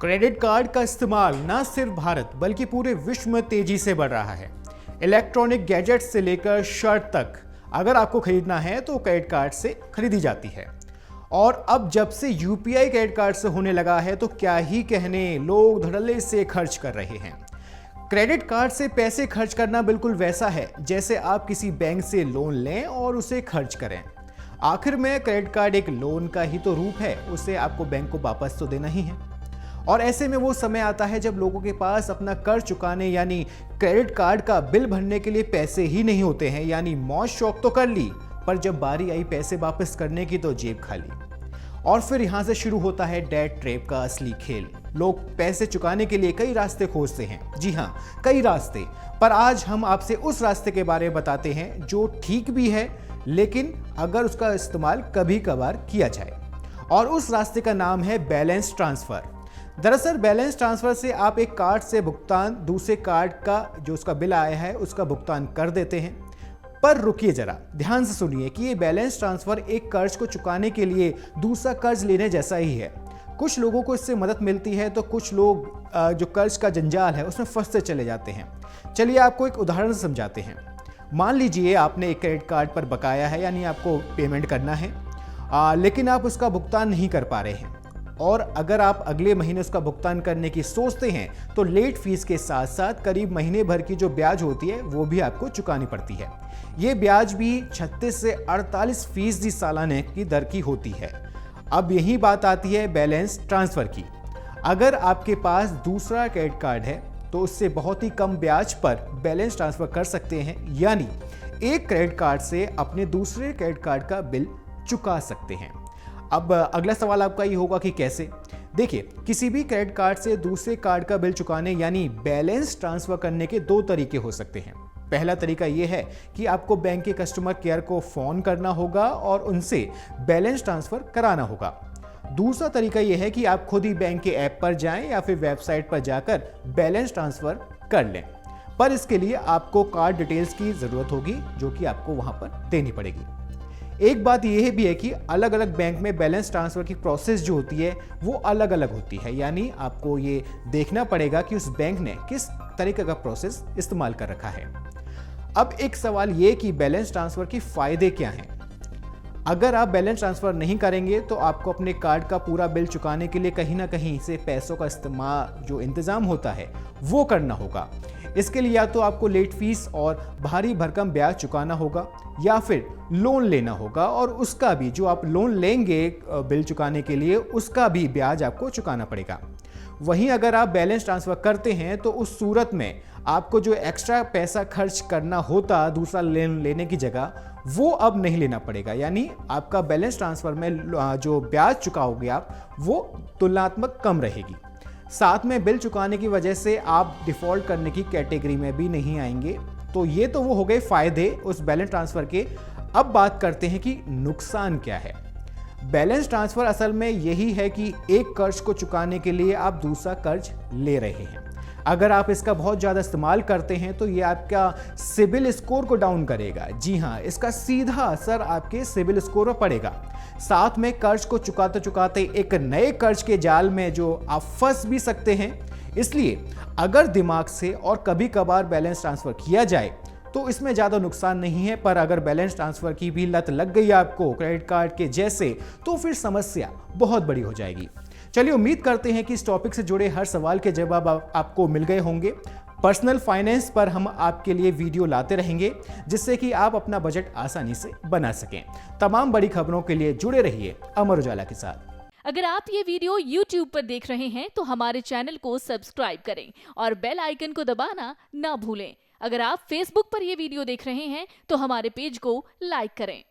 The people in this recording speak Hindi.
क्रेडिट कार्ड का इस्तेमाल न सिर्फ भारत बल्कि पूरे विश्व में तेजी से बढ़ रहा है। इलेक्ट्रॉनिक गैजेट्स से लेकर शर्ट तक अगर आपको खरीदना है तो क्रेडिट कार्ड से खरीदी जाती है। और अब जब से यूपीआई क्रेडिट कार्ड से होने लगा है तो क्या ही कहने, लोग धड़ल्ले से खर्च कर रहे हैं। क्रेडिट कार्ड से पैसे खर्च करना बिल्कुल वैसा है जैसे आप किसी बैंक से लोन लें और उसे खर्च करें। आखिर में क्रेडिट कार्ड एक लोन का ही तो रूप है, उसे आपको बैंक को वापस तो देना ही है। और ऐसे में वो समय आता है जब लोगों के पास अपना कर्ज चुकाने यानी क्रेडिट कार्ड का बिल भरने के लिए पैसे ही नहीं होते हैं। यानी मौज शौक तो कर ली, पर जब बारी आई पैसे वापस करने की तो जेब खाली। और फिर यहाँ से शुरू होता है डेट ट्रैप का असली खेल। लोग पैसे चुकाने के लिए कई रास्ते खोजते हैं, जी हाँ, कई रास्ते। पर आज हम आपसे उस रास्ते के बारे में बताते हैं जो ठीक भी है, लेकिन अगर उसका इस्तेमाल कभी कभार किया जाए। और उस रास्ते का नाम है बैलेंस ट्रांसफर। दरअसल बैलेंस ट्रांसफर से आप एक कार्ड से भुगतान दूसरे कार्ड का जो उसका बिल आया है उसका भुगतान कर देते हैं। पर रुकिए जरा, ध्यान से सुनिए कि ये बैलेंस ट्रांसफर एक कर्ज को चुकाने के लिए दूसरा कर्ज लेने जैसा ही है। कुछ लोगों को इससे मदद मिलती है तो कुछ लोग जो कर्ज का जंजाल है उसमें फंसते चले जाते हैं। चलिए आपको एक उदाहरण से समझाते हैं। मान लीजिए आपने एक क्रेडिट कार्ड पर बकाया है, यानी आपको पेमेंट करना है, लेकिन आप उसका भुगतान नहीं कर पा रहे हैं। और अगर आप अगले महीने उसका भुगतान करने की सोचते हैं तो लेट फीस के साथ साथ करीब महीने भर की जो ब्याज होती है वो भी आपको चुकानी पड़ती है। ये ब्याज भी 36 से 48% सालाने की दर की होती है। अब यही बात आती है बैलेंस ट्रांसफर की। अगर आपके पास दूसरा क्रेडिट कार्ड है तो उससे बहुत ही कम ब्याज पर बैलेंस ट्रांसफर कर सकते हैं, यानी एक क्रेडिट कार्ड से अपने दूसरे क्रेडिट कार्ड का बिल चुका सकते हैं। अब अगला सवाल आपका ये होगा कि कैसे। देखिए, किसी भी क्रेडिट कार्ड से दूसरे कार्ड का बिल चुकाने यानी बैलेंस ट्रांसफर करने के दो तरीके हो सकते हैं। पहला तरीका ये है कि आपको बैंक के कस्टमर केयर को फोन करना होगा और उनसे बैलेंस ट्रांसफर कराना होगा। दूसरा तरीका यह है कि आप खुद ही बैंक के ऐप पर जाएं या फिर वेबसाइट पर जाकर बैलेंस ट्रांसफर कर लें। पर इसके लिए आपको कार्ड डिटेल्स की जरूरत होगी जो कि आपको वहां पर देनी पड़ेगी। एक बात यह भी है कि अलग अलग बैंक में बैलेंस ट्रांसफर की प्रोसेस जो होती है वो अलग अलग होती है, यानी आपको ये देखना पड़ेगा कि उस बैंक ने किस तरीके का प्रोसेस इस्तेमाल कर रखा है। अब एक सवाल ये कि बैलेंस ट्रांसफर के फायदे क्या हैं। अगर आप बैलेंस ट्रांसफर नहीं करेंगे तो आपको अपने कार्ड का पूरा बिल चुकाने के लिए कहीं ना कहीं से पैसों का इस्तेमाल जो इंतजाम होता है वो करना होगा। इसके लिए या तो आपको लेट फीस और भारी भरकम ब्याज चुकाना होगा या फिर लोन लेना होगा, और उसका भी जो आप लोन लेंगे बिल चुकाने के लिए उसका भी ब्याज आपको चुकाना पड़ेगा। वहीं अगर आप बैलेंस ट्रांसफर करते हैं तो उस सूरत में आपको जो एक्स्ट्रा पैसा खर्च करना होता दूसरा लोन लेने की जगह वो अब नहीं लेना पड़ेगा, यानी आपका बैलेंस ट्रांसफर में जो ब्याज चुकाओगे आप वो तुलनात्मक कम रहेगी। साथ में बिल चुकाने की वजह से आप डिफॉल्ट करने की कैटेगरी में भी नहीं आएंगे। तो ये तो वो हो गए फायदे उस बैलेंस ट्रांसफर के। अब बात करते हैं कि नुकसान क्या है। बैलेंस ट्रांसफर असल में यही है कि एक कर्ज को चुकाने के लिए आप दूसरा कर्ज ले रहे हैं। अगर आप इसका बहुत ज़्यादा इस्तेमाल करते हैं तो ये आपका सिबिल स्कोर को डाउन करेगा। जी हाँ, इसका सीधा असर आपके सिबिल स्कोर पर पड़ेगा। साथ में कर्ज को चुकाते चुकाते एक नए कर्ज के जाल में जो आप फंस भी सकते हैं। इसलिए अगर दिमाग से और कभी कभार बैलेंस ट्रांसफर किया जाए तो इसमें ज़्यादा नुकसान नहीं है, पर अगर बैलेंस ट्रांसफर की भी लत लग गई आपको क्रेडिट कार्ड के जैसे तो फिर समस्या बहुत बड़ी हो जाएगी। चलिए, उम्मीद करते हैं कि इस टॉपिक से जुड़े हर सवाल के जवाब आपको मिल गए होंगे। पर्सनल फाइनेंस पर हम आपके लिए वीडियो लाते रहेंगे जिससे कि आप अपना बजट आसानी से बना सकें। तमाम बड़ी खबरों के लिए जुड़े रहिए अमर उजाला के साथ। अगर आप ये वीडियो YouTube पर देख रहे हैं तो हमारे चैनल को सब्सक्राइब करें और बेल आइकन को दबाना ना भूलें। अगर आप Facebook पर ये वीडियो देख रहे हैं तो हमारे पेज को लाइक करें।